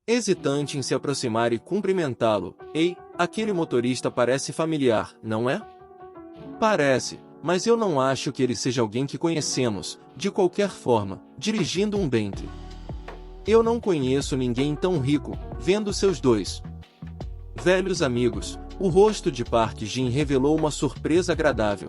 hesitante em se aproximar e cumprimentá-lo. Ei, aquele motorista parece familiar, não é? Parece, mas eu não acho que ele seja alguém que conhecemos, de qualquer forma, dirigindo um Bentley. Eu não conheço ninguém tão rico, vendo seus dois velhos amigos. O rosto de Park Jin revelou uma surpresa agradável.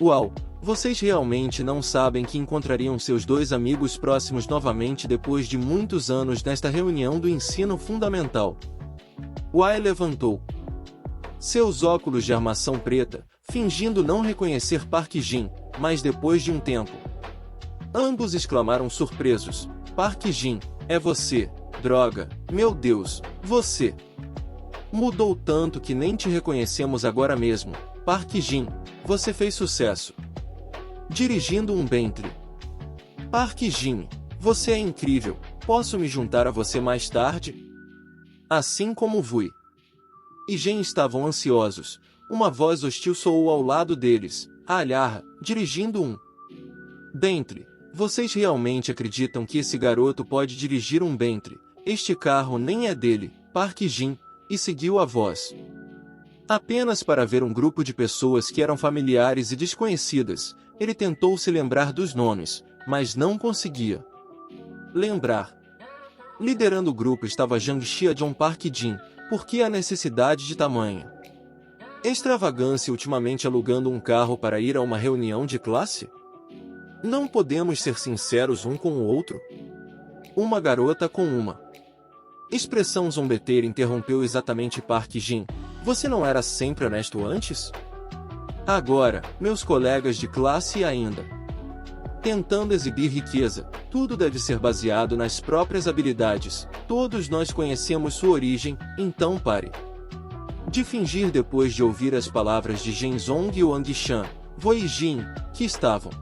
Uau, vocês realmente não sabem que encontrariam seus dois amigos próximos novamente depois de muitos anos nesta reunião do ensino fundamental. Wai levantou seus óculos de armação preta, fingindo não reconhecer Park Jin, mas depois de um tempo. Ambos exclamaram surpresos: Park Jin, é você, droga, meu Deus, você! Mudou tanto que nem te reconhecemos agora mesmo. Park Jin, você fez sucesso dirigindo um Bentley. Park Jin, você é incrível, posso me juntar a você mais tarde? Assim como Vui e Gen estavam ansiosos, uma voz hostil soou ao lado deles. Alharra, dirigindo um Bentley. Vocês realmente acreditam que esse garoto pode dirigir um Bentley? Este carro nem é dele, Park Jin, e seguiu a voz. Apenas para ver um grupo de pessoas que eram familiares e desconhecidas, ele tentou se lembrar dos nomes, mas não conseguia lembrar. Liderando o grupo estava Jang Xiaojun Park Jin. Por que a necessidade de tamanha extravagância ultimamente alugando um carro para ir a uma reunião de classe? Não podemos ser sinceros um com o outro? Uma garota com uma expressão zombeteira interrompeu exatamente Park Jin. Você não era sempre honesto antes? Agora, meus colegas de classe ainda tentando exibir riqueza, tudo deve ser baseado nas próprias habilidades. Todos nós conhecemos sua origem, então pare de fingir depois de ouvir as palavras de Genzong e Wang Shan, Wei Jin, que estavam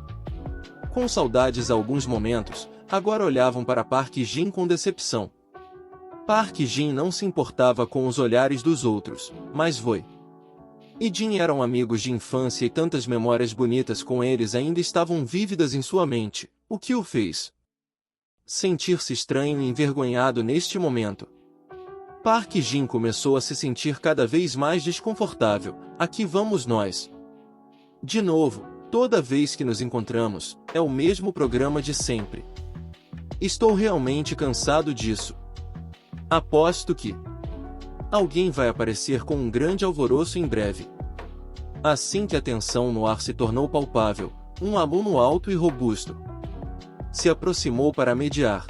com saudades há alguns momentos, agora olhavam para Park Jin com decepção. Park Jin não se importava com os olhares dos outros, mas Wei e Jin eram amigos de infância e tantas memórias bonitas com eles ainda estavam vívidas em sua mente, o que o fez sentir-se estranho e envergonhado neste momento. Park Jin começou a se sentir cada vez mais desconfortável. Aqui vamos nós. De novo, toda vez que nos encontramos, é o mesmo programa de sempre. Estou realmente cansado disso. Aposto que alguém vai aparecer com um grande alvoroço em breve. Assim que a tensão no ar se tornou palpável, um aluno alto e robusto se aproximou para mediar.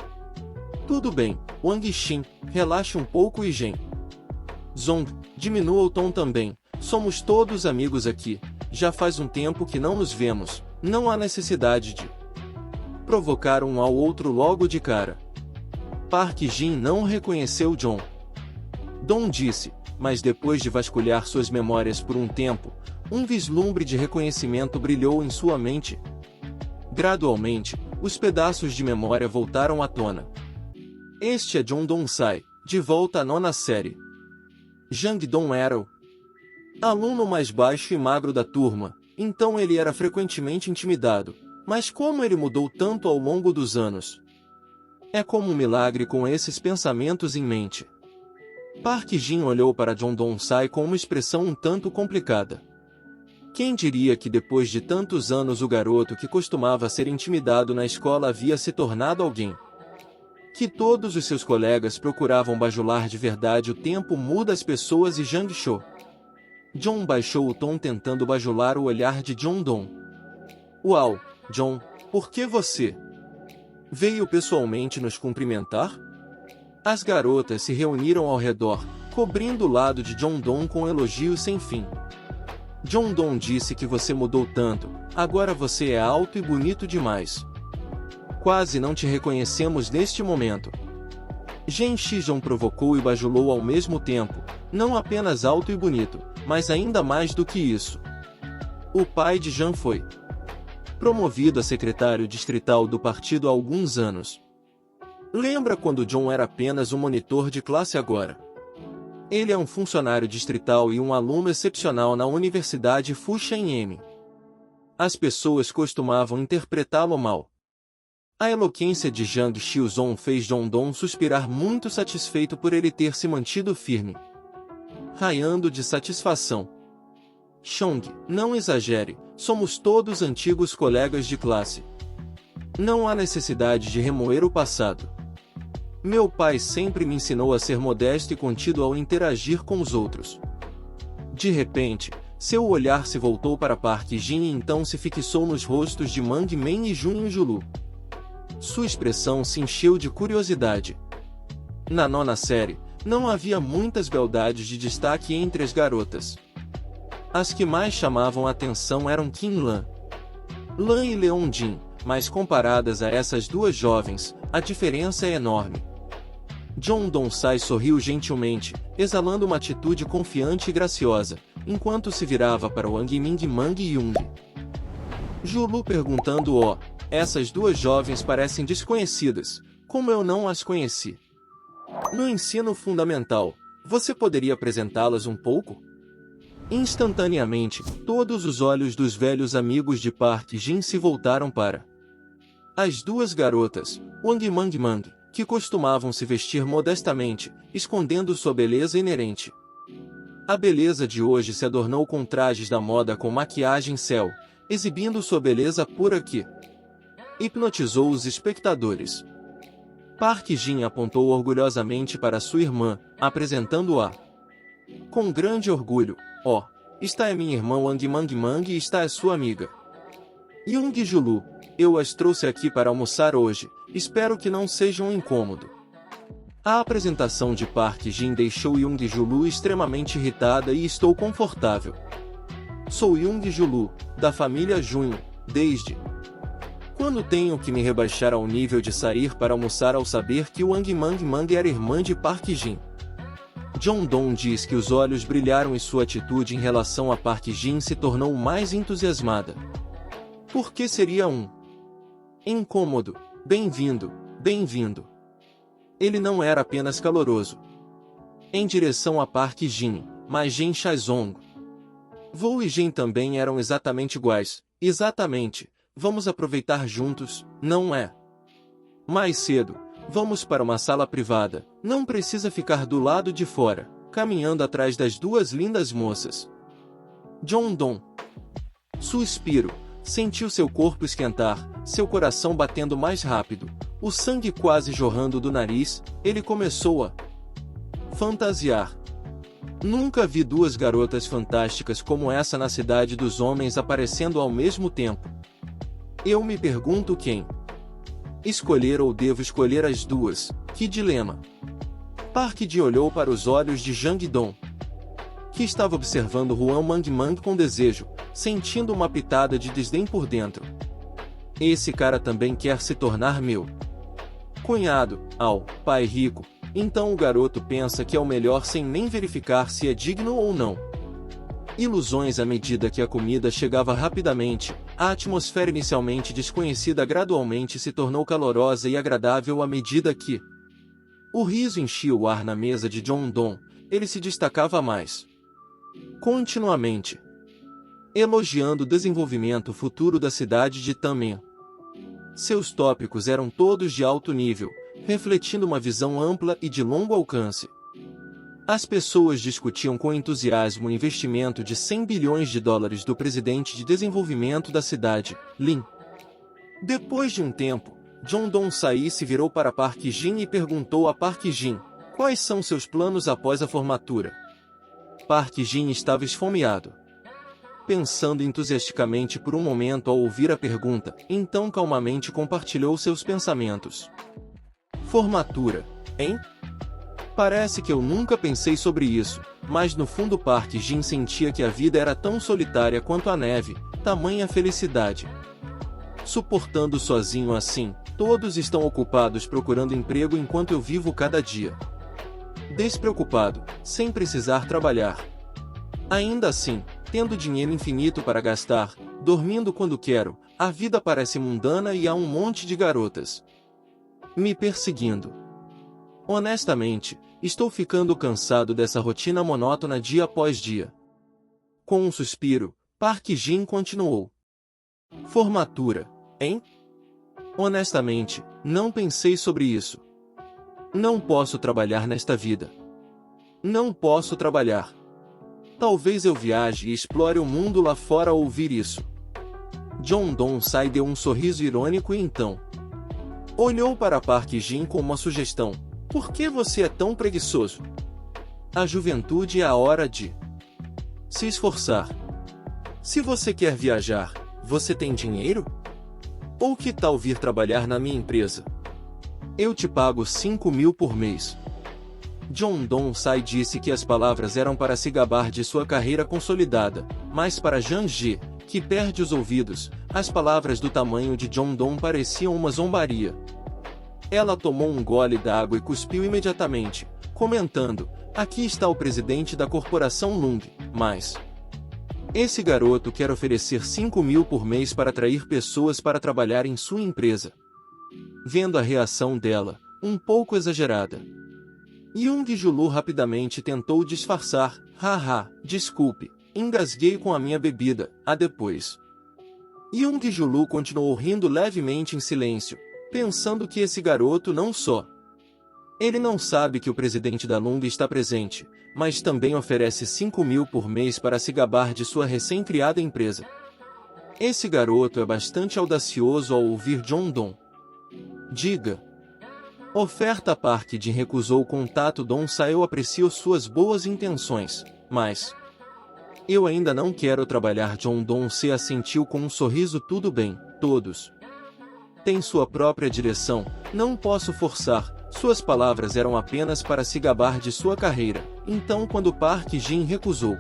Tudo bem, Wang Xin, relaxe um pouco e Gen Zong, diminua o tom também. Somos todos amigos aqui, já faz um tempo que não nos vemos, não há necessidade de provocar um ao outro logo de cara. Park Jin não reconheceu John Dong disse, mas depois de vasculhar suas memórias por um tempo, um vislumbre de reconhecimento brilhou em sua mente. Gradualmente, os pedaços de memória voltaram à tona. Este é John Dong-sai, de volta à nona série. Jang Dong era o aluno mais baixo e magro da turma, então ele era frequentemente intimidado. Mas como ele mudou tanto ao longo dos anos? É como um milagre com esses pensamentos em mente. Park Jin olhou para John Dong-sai com uma expressão um tanto complicada. Quem diria que depois de tantos anos o garoto que costumava ser intimidado na escola havia se tornado alguém que todos os seus colegas procuravam bajular de verdade? O tempo muda as pessoas e Jang Shou. John baixou o tom tentando bajular o olhar de John Dong. Uau, John, por que você veio pessoalmente nos cumprimentar? As garotas se reuniram ao redor, cobrindo o lado de John Dong com elogios sem fim. John Dong disse que você mudou tanto, agora você é alto e bonito demais. Quase não te reconhecemos neste momento. Gen Shijong provocou e bajulou ao mesmo tempo, não apenas alto e bonito, mas ainda mais do que isso. O pai de Jan foi promovido a secretário distrital do partido há alguns anos. Lembra quando John era apenas um monitor de classe agora? Ele é um funcionário distrital e um aluno excepcional na Universidade Fu Shan. As pessoas costumavam interpretá-lo mal. A eloquência de Jang Xiuzong fez Jong-dong suspirar muito satisfeito por ele ter se mantido firme. Raiando de satisfação. Chong, não exagere, somos todos antigos colegas de classe. Não há necessidade de remoer o passado. Meu pai sempre me ensinou a ser modesto e contido ao interagir com os outros. De repente, seu olhar se voltou para Park Jin e então se fixou nos rostos de Mang Men e Jun Julu. Sua expressão se encheu de curiosidade. Na 9ª série, não havia muitas beldades de destaque entre as garotas. As que mais chamavam a atenção eram Qin Lan e Leon Jin, mas comparadas a essas duas jovens, a diferença é enorme. Jong-dong Sai sorriu gentilmente, exalando uma atitude confiante e graciosa, enquanto se virava para Wang Ming Mang e Young Julu perguntando: "Oh, essas duas jovens parecem desconhecidas, como eu não as conheci. No ensino fundamental, você poderia apresentá-las um pouco?" Instantaneamente, todos os olhos dos velhos amigos de Park Jin se voltaram para as duas garotas, Wang Mang, que costumavam se vestir modestamente, escondendo sua beleza inerente. A beleza de hoje se adornou com trajes da moda com maquiagem cel, exibindo sua beleza pura que hipnotizou os espectadores. Park Jin apontou orgulhosamente para sua irmã, apresentando-a com grande orgulho. "Oh, esta é minha irmã Wang Mang e esta é sua amiga Young Julu. Eu as trouxe aqui para almoçar hoje, espero que não seja um incômodo." A apresentação de Park Jin deixou Young Julu extremamente irritada e estou confortável. Sou Young Julu, da família Jun, desde quando tenho que me rebaixar ao nível de sair para almoçar ao saber que Wang Mang era irmã de Park Jin? Jong-dong diz que os olhos brilharam e sua atitude em relação a Park Jin se tornou mais entusiasmada. Por que seria um incômodo? Bem-vindo, bem-vindo. Ele não era apenas caloroso em direção a Park Jin, mas Jin Shaizong. Vo e Jin também eram exatamente iguais. Exatamente, vamos aproveitar juntos, não é? Mais cedo, vamos para uma sala privada, não precisa ficar do lado de fora, caminhando atrás das duas lindas moças. Jong-dong suspiro, sentiu seu corpo esquentar, seu coração batendo mais rápido, o sangue quase jorrando do nariz. Ele começou a fantasiar. Nunca vi duas garotas fantásticas como essa na cidade dos homens aparecendo ao mesmo tempo. Eu me pergunto quem escolher ou devo escolher as duas, que dilema. Park Jin olhou para os olhos de Jang-dong, que estava observando Huan Mang com desejo, sentindo uma pitada de desdém por dentro. Esse cara também quer se tornar meu cunhado, pai rico. Então o garoto pensa que é o melhor sem nem verificar se é digno ou não. Ilusões. À medida que a comida chegava rapidamente, a atmosfera inicialmente desconhecida gradualmente se tornou calorosa e agradável à medida que o riso enchia o ar na mesa de Jong-dong. Ele se destacava mais continuamente, elogiando o desenvolvimento futuro da cidade de Tamen. Seus tópicos eram todos de alto nível, refletindo uma visão ampla e de longo alcance. As pessoas discutiam com entusiasmo o investimento de 100 bilhões de dólares do presidente de desenvolvimento da cidade, Lin. Depois de um tempo, Jong-dong Sai se virou para Park Jin e perguntou a Park Jin: "Quais são seus planos após a formatura?" Park Jin estava esfomeado, pensando entusiasticamente por um momento ao ouvir a pergunta, então calmamente compartilhou seus pensamentos. "Formatura, hein? Parece que eu nunca pensei sobre isso", mas no fundo Park Jin sentia que a vida era tão solitária quanto a neve, tamanha felicidade. Suportando sozinho assim, todos estão ocupados procurando emprego enquanto eu vivo cada dia despreocupado, sem precisar trabalhar. Ainda assim, tendo dinheiro infinito para gastar, dormindo quando quero, a vida parece mundana e há um monte de garotas me perseguindo. Honestamente, estou ficando cansado dessa rotina monótona dia após dia. Com um suspiro, Park Jin continuou. "Formatura, hein? Honestamente, não pensei sobre isso. Não posso trabalhar nesta vida. Não posso trabalhar. Talvez eu viaje e explore o mundo lá fora ao ouvir isso. John Dong-sai deu um sorriso irônico e então olhou para Park Jin com uma sugestão. Por que você é tão preguiçoso? A juventude é a hora de se esforçar. Se você quer viajar, você tem dinheiro? Ou que tal vir trabalhar na minha empresa? Eu te pago 5.000 por mês. John Dong-sai disse que as palavras eram para se gabar de sua carreira consolidada, mas para Zhang Ji, que perde os ouvidos, as palavras do tamanho de John Dong pareciam uma zombaria. Ela tomou um gole d'água e cuspiu imediatamente, comentando, aqui está o presidente da corporação Lung, mas esse garoto quer oferecer 5.000 por mês para atrair pessoas para trabalhar em sua empresa. Vendo a reação dela, um pouco exagerada, Young Julu rapidamente tentou disfarçar, haha, desculpe, engasguei com a minha bebida, depois. Young Julu continuou rindo levemente em silêncio, pensando que esse garoto não só ele não sabe que o presidente da Lung está presente, mas também oferece 5.000 por mês para se gabar de sua recém-criada empresa. Esse garoto é bastante audacioso ao ouvir John Dong. Diga. Oferta. Park Jin recusou o contato. Dong-sai. Eu aprecio suas boas intenções, mas eu ainda não quero trabalhar. John Dong-se assentiu com um sorriso. Tudo bem, todos têm sua própria direção, não posso forçar. Suas palavras eram apenas para se gabar de sua carreira. Então quando Park Jin recusou,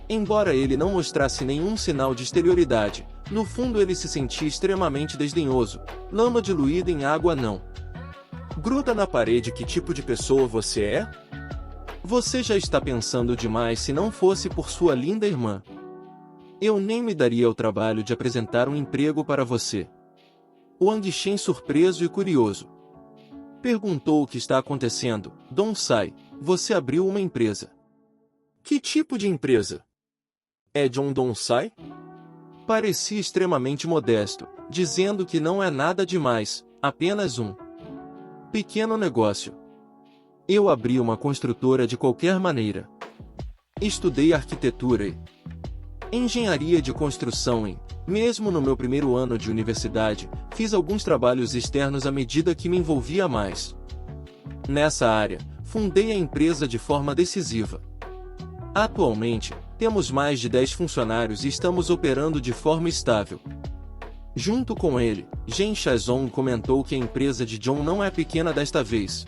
embora ele não mostrasse nenhum sinal de exterioridade, no fundo ele se sentia extremamente desdenhoso. Lama diluída em água não gruda na parede. Que tipo de pessoa você é? Você já está pensando demais. Se não fosse por sua linda irmã, eu nem me daria o trabalho de apresentar um emprego para você. Wang Shen, surpreso e curioso, perguntou o que está acontecendo. Dong-sai, você abriu uma empresa. Que tipo de empresa? É John Dong-sai? Parecia extremamente modesto, dizendo que não é nada demais, apenas um pequeno negócio. Eu abri uma construtora de qualquer maneira. Estudei arquitetura e engenharia de construção e, mesmo no meu primeiro ano de universidade, fiz alguns trabalhos externos à medida que me envolvia mais nessa área. Fundei a empresa de forma decisiva. Atualmente, temos mais de 10 funcionários e estamos operando de forma estável. Junto com ele, Zhen Shazong comentou que a empresa de John não é pequena desta vez.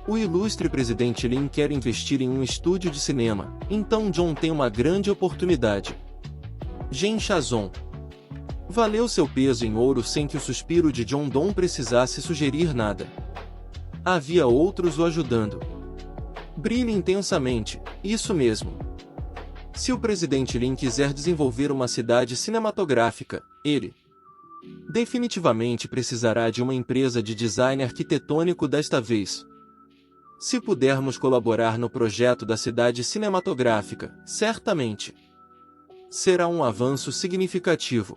O ilustre presidente Lin quer investir em um estúdio de cinema, então John tem uma grande oportunidade. Zhen Shazong valeu seu peso em ouro sem que o suspiro de John Dong precisasse sugerir nada. Havia outros o ajudando. Brilhe intensamente, isso mesmo. Se o presidente Lin quiser desenvolver uma cidade cinematográfica, ele definitivamente precisará de uma empresa de design arquitetônico desta vez. Se pudermos colaborar no projeto da cidade cinematográfica, certamente será um avanço significativo.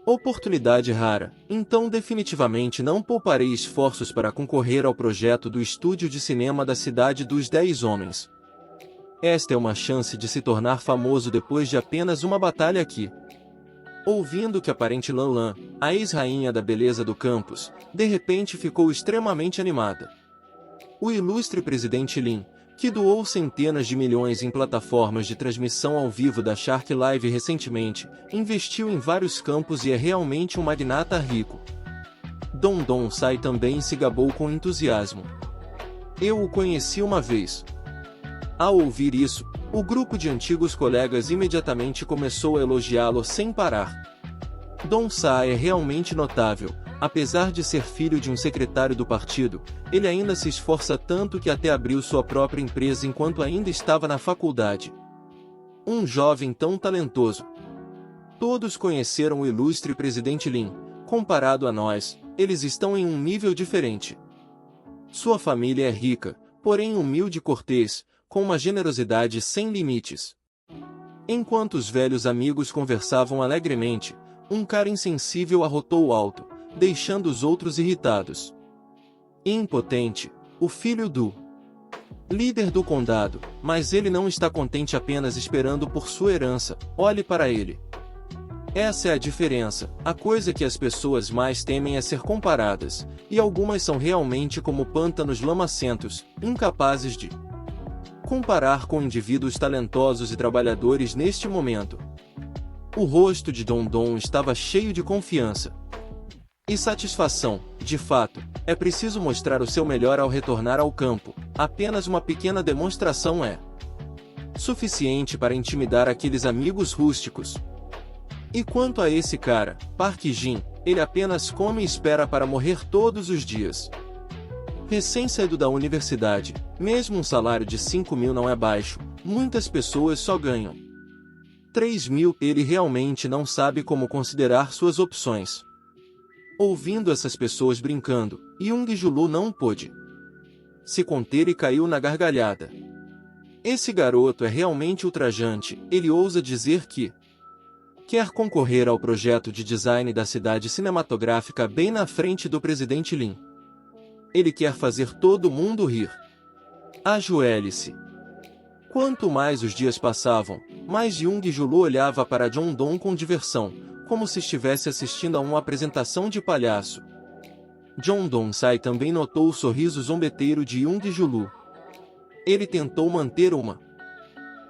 Oportunidade rara, então definitivamente não pouparei esforços para concorrer ao projeto do estúdio de cinema da Cidade dos 10 Homens. Esta é uma chance de se tornar famoso depois de apenas uma batalha aqui. Ouvindo que a parente Lan Lan, a ex-rainha da beleza do campus, de repente ficou extremamente animada. O ilustre presidente Lin, que doou centenas de milhões em plataformas de transmissão ao vivo da Shark Live recentemente, investiu em vários campos e é realmente um magnata rico. Dong Dong-sai também se gabou com entusiasmo. Eu o conheci uma vez. Ao ouvir isso, o grupo de antigos colegas imediatamente começou a elogiá-lo sem parar. Dong-sai é realmente notável. Apesar de ser filho de um secretário do partido, ele ainda se esforça tanto que até abriu sua própria empresa enquanto ainda estava na faculdade. Um jovem tão talentoso. Todos conheceram o ilustre presidente Lin. Comparado a nós, eles estão em um nível diferente. Sua família é rica, porém humilde e cortês, com uma generosidade sem limites. Enquanto os velhos amigos conversavam alegremente, um cara insensível arrotou alto. deixando os outros irritados. Impotente, o filho do líder do condado, mas ele não está contente apenas esperando por sua herança, olhe para ele. Essa é a diferença, a coisa que as pessoas mais temem é ser comparadas, e algumas são realmente como pântanos lamacentos, incapazes de comparar com indivíduos talentosos e trabalhadores neste momento. O rosto de Don Don estava cheio de confiança e satisfação. De fato, é preciso mostrar o seu melhor ao retornar ao campo. Apenas uma pequena demonstração é suficiente para intimidar aqueles amigos rústicos. E quanto a esse cara, Park Jin, ele apenas come e espera para morrer todos os dias. Recém-saído da universidade, mesmo um salário de 5.000 não é baixo, muitas pessoas só ganham 3.000. Ele realmente não sabe como considerar suas opções. Ouvindo essas pessoas brincando, Young-Julu não pôde se conter e caiu na gargalhada. Esse garoto é realmente ultrajante, ele ousa dizer que quer concorrer ao projeto de design da cidade cinematográfica bem na frente do presidente Lin. Ele quer fazer todo mundo rir. Ajoelhe-se. Quanto mais os dias passavam, mais Young-Julu olhava para John Don com diversão, como se estivesse assistindo a uma apresentação de palhaço. John Don Sai também notou o sorriso zombeteiro de Young-Julu. Ele tentou manter um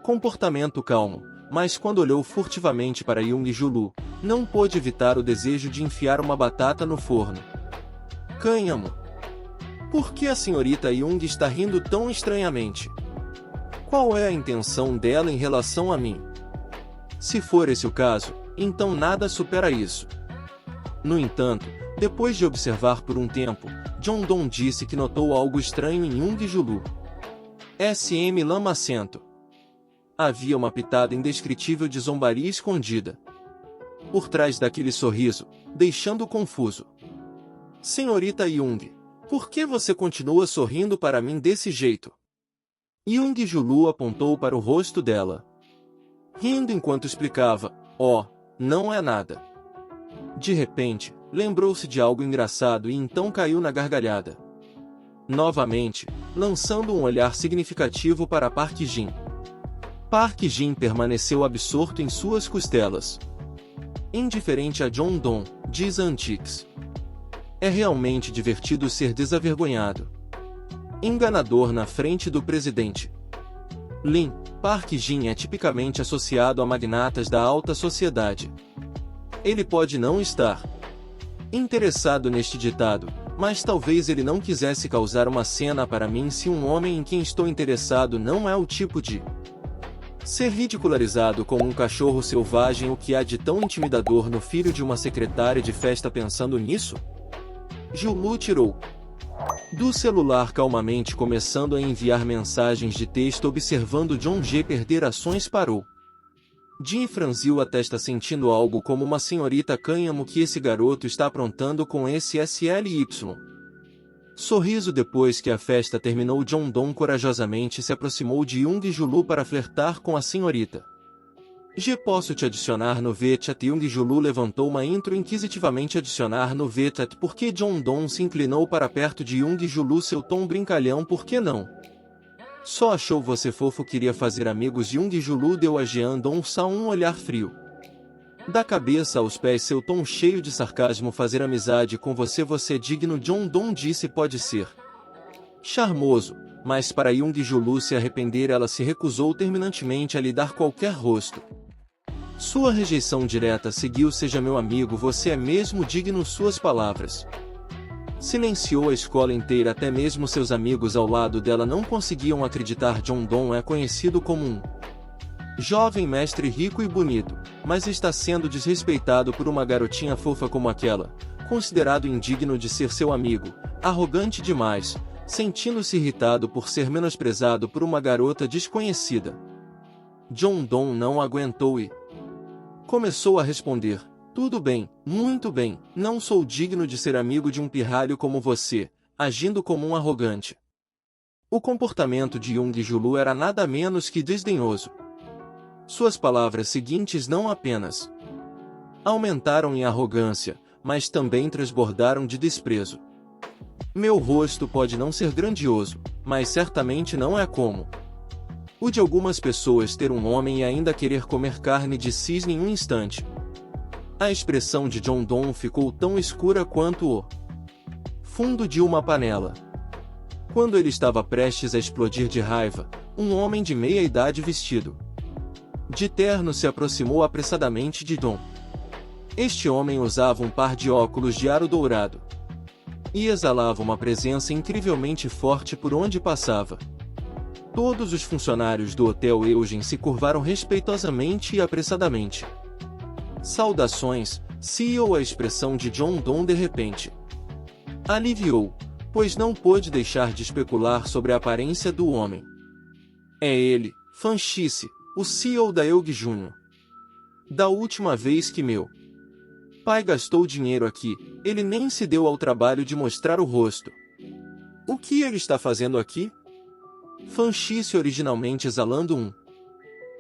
comportamento calmo, mas quando olhou furtivamente para Young-Julu, não pôde evitar o desejo de enfiar uma batata no forno. Cânhamo. Por que a senhorita Young está rindo tão estranhamente? Qual é a intenção dela em relação a mim? Se for esse o caso, então nada supera isso. No entanto, depois de observar por um tempo, John Don disse que notou algo estranho em Young-Julu. SM lamacento. Havia uma pitada indescritível de zombaria escondida por trás daquele sorriso, deixando-o confuso. Senhorita Young, por que você continua sorrindo para mim desse jeito? Young-Julu apontou para o rosto dela, rindo enquanto explicava, não é nada. De repente, lembrou-se de algo engraçado e então caiu na gargalhada. Novamente, lançando um olhar significativo para Park Jin. Park Jin permaneceu absorto em suas costelas. Indiferente a John Don, diz Antiques. É realmente divertido ser desavergonhado. Enganador na frente do presidente Lin. Park Jin é tipicamente associado a magnatas da alta sociedade. Ele pode não estar interessado neste ditado, mas talvez ele não quisesse causar uma cena para mim se um homem em quem estou interessado não é o tipo de ser ridicularizado como um cachorro selvagem. O que há de tão intimidador no filho de uma secretária de festa pensando nisso? Julu tirou do celular calmamente, começando a enviar mensagens de texto. Observando John G perder ações, parou. Jin franziu a testa, sentindo algo como uma senhorita cânhamo que esse garoto está aprontando com esse SLY. Sorriso. Depois que a festa terminou, John Don corajosamente se aproximou de Young-Julu para flertar com a senhorita. Posso te adicionar no WeChat? Young-Julu levantou uma intro inquisitivamente. Adicionar no WeChat? Por que John Don se inclinou para perto de Young-Julu, seu tom brincalhão? Por que não? Só achou você fofo, queria fazer amigos. Young-Julu deu a Jean Don Sa um olhar frio. Da cabeça aos pés, seu tom cheio de sarcasmo. Fazer amizade com você? Você é digno. John Don disse. Pode ser charmoso, mas para Young-Julu se arrepender, ela se recusou terminantemente a lhe dar qualquer rosto. Sua rejeição direta seguiu. Seja meu amigo, você é mesmo digno. Suas palavras silenciou a escola inteira, até mesmo seus amigos ao lado dela não conseguiam acreditar. John Don é conhecido como um jovem mestre rico e bonito, mas está sendo desrespeitado por uma garotinha fofa como aquela, considerado indigno de ser seu amigo, arrogante demais, sentindo-se irritado por ser menosprezado por uma garota desconhecida. John Don não aguentou e começou a responder. Tudo bem, muito bem, não sou digno de ser amigo de um pirralho como você, agindo como um arrogante. O comportamento de Young-Julu era nada menos que desdenhoso. Suas palavras seguintes não apenas aumentaram em arrogância, mas também transbordaram de desprezo. Meu rosto pode não ser grandioso, mas certamente não é como o de algumas pessoas ter um homem e ainda querer comer carne de cisne em um instante. A expressão de John Donne ficou tão escura quanto o fundo de uma panela. Quando ele estava prestes a explodir de raiva, um homem de meia idade vestido de terno se aproximou apressadamente de Don. Este homem usava um par de óculos de aro dourado e exalava uma presença incrivelmente forte por onde passava. Todos os funcionários do Hotel Eugene se curvaram respeitosamente e apressadamente. Saudações, CEO. A expressão de John Donne de repente aliviou, pois não pôde deixar de especular sobre a aparência do homem. É ele, Fanchice, o CEO da Eug Jr. Da última vez que meu pai gastou dinheiro aqui, ele nem se deu ao trabalho de mostrar o rosto. O que ele está fazendo aqui? Fanchice, originalmente exalando um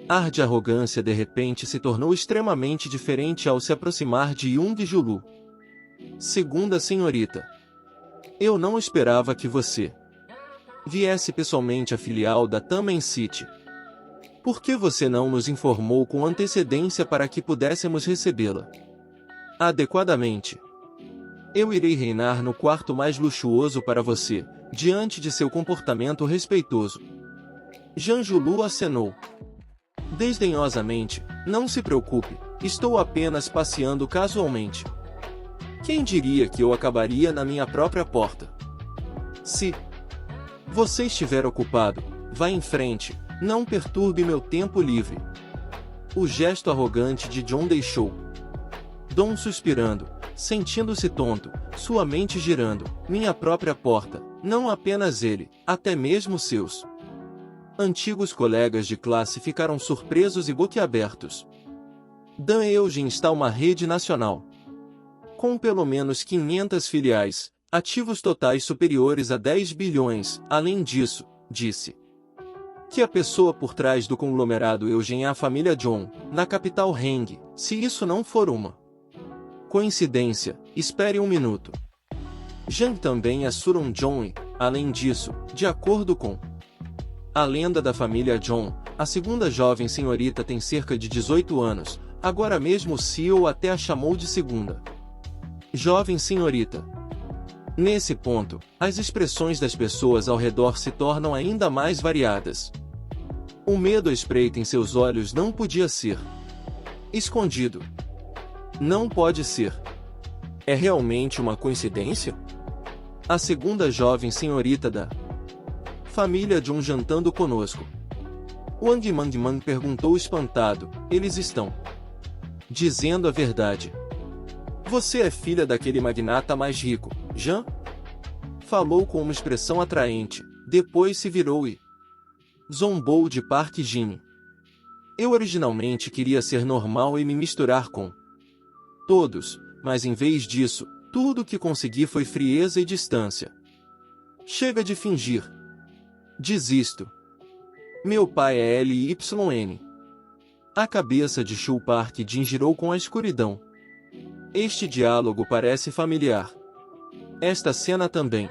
ar de arrogância, de repente se tornou extremamente diferente ao se aproximar de Young Julu. Segunda senhorita, eu não esperava que você viesse pessoalmente à filial da Tamen City. Por que você não nos informou com antecedência para que pudéssemos recebê-la adequadamente? Eu irei reinar no quarto mais luxuoso para você, diante de seu comportamento respeitoso. Jean Julu acenou desdenhosamente. Não se preocupe, estou apenas passeando casualmente. Quem diria que eu acabaria na minha própria porta? Se você estiver ocupado, vá em frente, não perturbe meu tempo livre. O gesto arrogante de John deixou Don suspirando, sentindo-se tonto, sua mente girando. Minha própria porta, não apenas ele, até mesmo seus antigos colegas de classe ficaram surpresos e boquiabertos. Dan Eugene está uma rede nacional com pelo menos 500 filiais, ativos totais superiores a 10 bilhões. Além disso, disse que a pessoa por trás do conglomerado Eugene é a família John, na capital Heng. Se isso não for uma coincidência, espere um minuto. Jean também é Surun John e, além disso, de acordo com a lenda da família John, a segunda jovem senhorita tem cerca de 18 anos, agora mesmo o CEO até a chamou de segunda jovem senhorita. Nesse ponto, as expressões das pessoas ao redor se tornam ainda mais variadas. O medo à espreita em seus olhos não podia ser escondido. Não pode ser. É realmente uma coincidência? A segunda jovem senhorita da família John jantando conosco. Wang Mangman perguntou espantado. Eles estão dizendo a verdade. Você é filha daquele magnata mais rico, Jean? Falou com uma expressão atraente, depois se virou e zombou de Park Jin. Eu originalmente queria ser normal e me misturar com todos, mas em vez disso, tudo o que consegui foi frieza e distância. Chega de fingir. Desisto. Meu pai é LYN. A cabeça de Shu Park Jin girou com a escuridão. Este diálogo parece familiar. Esta cena também.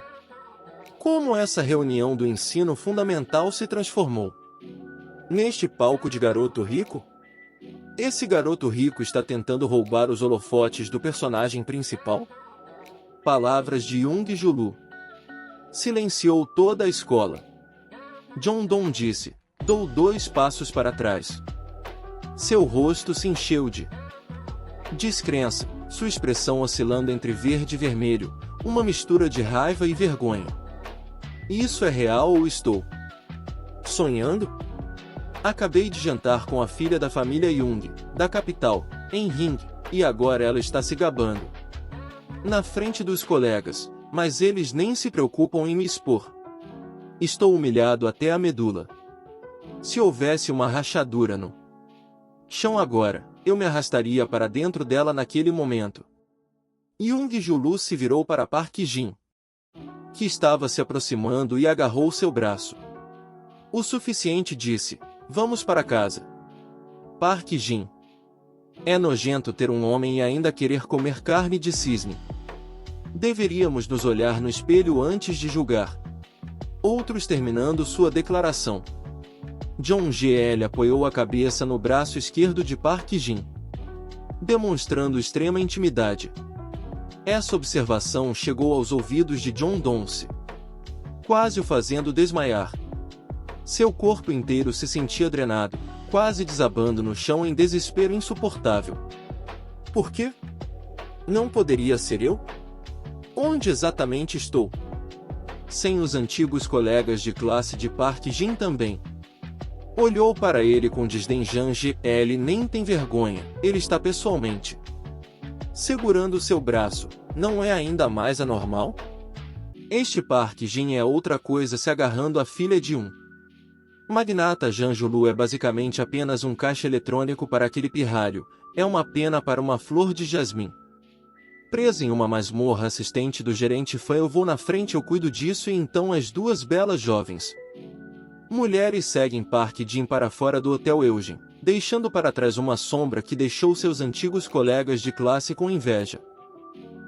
Como essa reunião do ensino fundamental se transformou neste palco de garoto rico? Esse garoto rico está tentando roubar os holofotes do personagem principal? Palavras de Young Julu. Silenciou toda a escola. John Donne disse, dou 2 passos para trás. Seu rosto se encheu de descrença, sua expressão oscilando entre verde e vermelho, uma mistura de raiva e vergonha. Isso é real ou estou sonhando? Acabei de jantar com a filha da família Young, da capital, em Ring, e agora ela está se gabando na frente dos colegas, mas eles nem se preocupam em me expor. Estou humilhado até a medula. Se houvesse uma rachadura no chão agora, eu me arrastaria para dentro dela naquele momento. Young Julu se virou para Park Jin, que estava se aproximando, e agarrou seu braço. O suficiente, disse. Vamos para casa. Park Jin É nojento ter um homem e ainda querer comer carne de cisne. Deveríamos nos olhar no espelho antes de julgar. Outros terminando sua declaração. John G.L. apoiou a cabeça no braço esquerdo de Park Jin, demonstrando extrema intimidade. Essa observação chegou aos ouvidos de John Donce, quase o fazendo desmaiar. Seu corpo inteiro se sentia drenado, quase desabando no chão em desespero insuportável. Por quê? Não poderia ser eu? Onde exatamente estou? Sem os antigos colegas de classe de Park Jin também. Olhou para ele com desdém. John G.L. nem tem vergonha, ele está pessoalmente segurando seu braço. Não é ainda mais anormal? Este Park Jin é outra coisa, se agarrando à filha de um magnata. Zhang Julu é basicamente apenas um caixa eletrônico para aquele pirralho, é uma pena para uma flor de jasmim. Presa em uma masmorra, assistente do gerente Fan, eu vou na frente, eu cuido disso. E então as duas belas jovens mulheres seguem Park Jin para fora do Hotel Eugene, deixando para trás uma sombra que deixou seus antigos colegas de classe com inveja.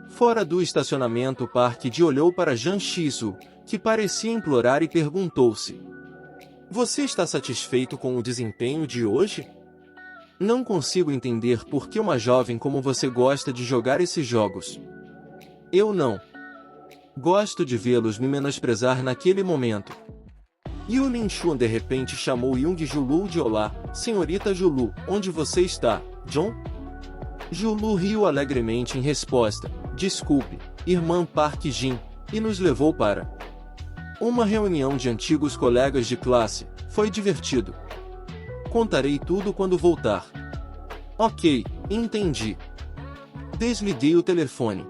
Fora do estacionamento, Park Jin olhou para Zhang Shizu, que parecia implorar, e perguntou-se: "Você está satisfeito com o desempenho de hoje? Não consigo entender por que uma jovem como você gosta de jogar esses jogos. Eu não gosto de vê-los me menosprezar naquele momento." Yu Linchuan de repente chamou Young Julu de olá. "Senhorita Julu, onde você está, John?" Julu riu alegremente em resposta: "Desculpe, irmã Park Jin", e nos levou para uma reunião de antigos colegas de classe. Foi divertido. Contarei tudo quando voltar. Ok, entendi. Desliguei o telefone.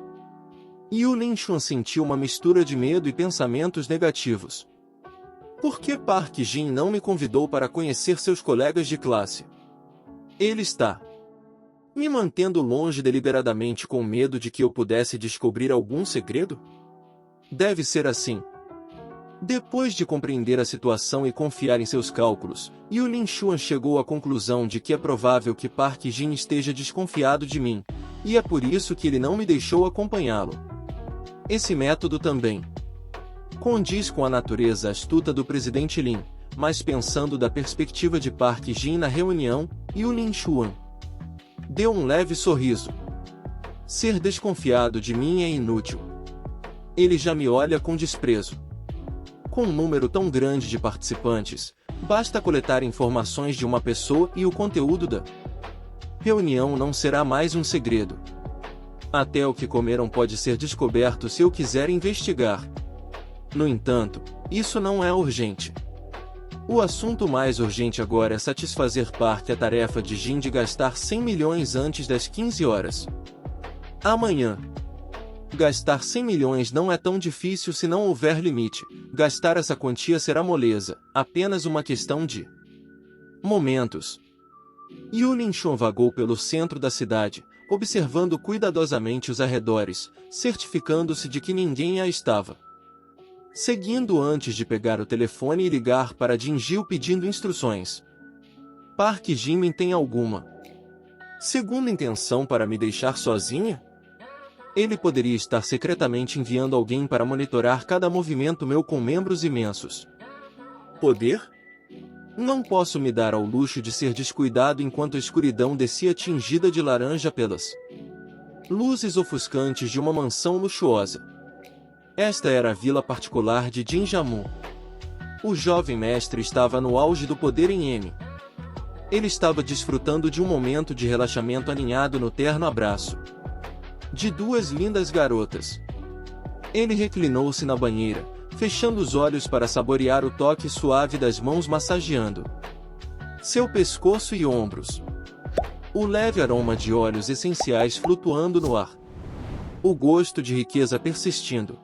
Yu Linchuan sentiu uma mistura de medo e pensamentos negativos. Por que Park Jin não me convidou para conhecer seus colegas de classe? Ele está me mantendo longe deliberadamente com medo de que eu pudesse descobrir algum segredo? Deve ser assim. Depois de compreender a situação e confiar em seus cálculos, Yu Linchuan chegou à conclusão de que é provável que Park Jin esteja desconfiado de mim, e é por isso que ele não me deixou acompanhá-lo. Esse método também condiz com a natureza astuta do presidente Lin, mas pensando da perspectiva de Park Jin na reunião, Yu Linchuan deu um leve sorriso. Ser desconfiado de mim é inútil. Ele já me olha com desprezo. Com um número tão grande de participantes, basta coletar informações de uma pessoa e o conteúdo da reunião não será mais um segredo. Até o que comeram pode ser descoberto se eu quiser investigar. No entanto, isso não é urgente. O assunto mais urgente agora é satisfazer Park. A tarefa de Jin de gastar 100 milhões antes das 15 horas. Amanhã. Gastar 100 milhões não é tão difícil se não houver limite. Gastar essa quantia será moleza, apenas uma questão de momentos. Yu Linchuan vagou pelo centro da cidade, observando cuidadosamente os arredores, certificando-se de que ninguém a estava seguindo antes de pegar o telefone e ligar para Jin Gil pedindo instruções. Park Jin tem alguma segunda intenção para me deixar sozinha? Ele poderia estar secretamente enviando alguém para monitorar cada movimento meu com membros imensos. Poder? Não posso me dar ao luxo de ser descuidado enquanto a escuridão descia tingida de laranja pelas luzes ofuscantes de uma mansão luxuosa. Esta era a vila particular de Jin Jamu. O jovem mestre estava no auge do poder em M. Ele estava desfrutando de um momento de relaxamento aninhado no terno abraço de duas lindas garotas. Ele reclinou-se na banheira, fechando os olhos para saborear o toque suave das mãos massageando seu pescoço e ombros. O leve aroma de óleos essenciais flutuando no ar. O gosto de riqueza persistindo.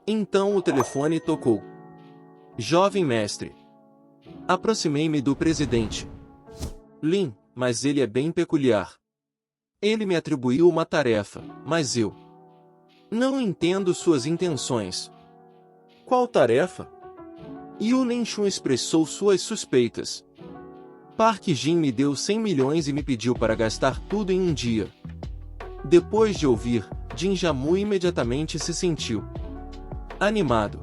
Então o telefone tocou. Jovem mestre. Aproximei-me do presidente Lin, mas ele é bem peculiar. Ele me atribuiu uma tarefa, mas eu não entendo suas intenções. Qual tarefa? Yu Linchuan expressou suas suspeitas. Park Jin me deu 100 milhões e me pediu para gastar tudo em um dia. Depois de ouvir, Jin Jamu imediatamente se sentiu animado.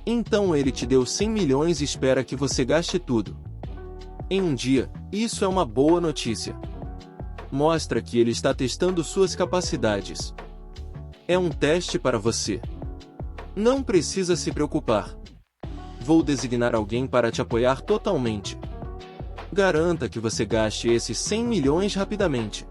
Então ele te deu 100 milhões e espera que você gaste tudo em um dia. Isso é uma boa notícia. Mostra que ele está testando suas capacidades. É um teste para você. Não precisa se preocupar. Vou designar alguém para te apoiar totalmente. Garanta que você gaste esses 100 milhões rapidamente.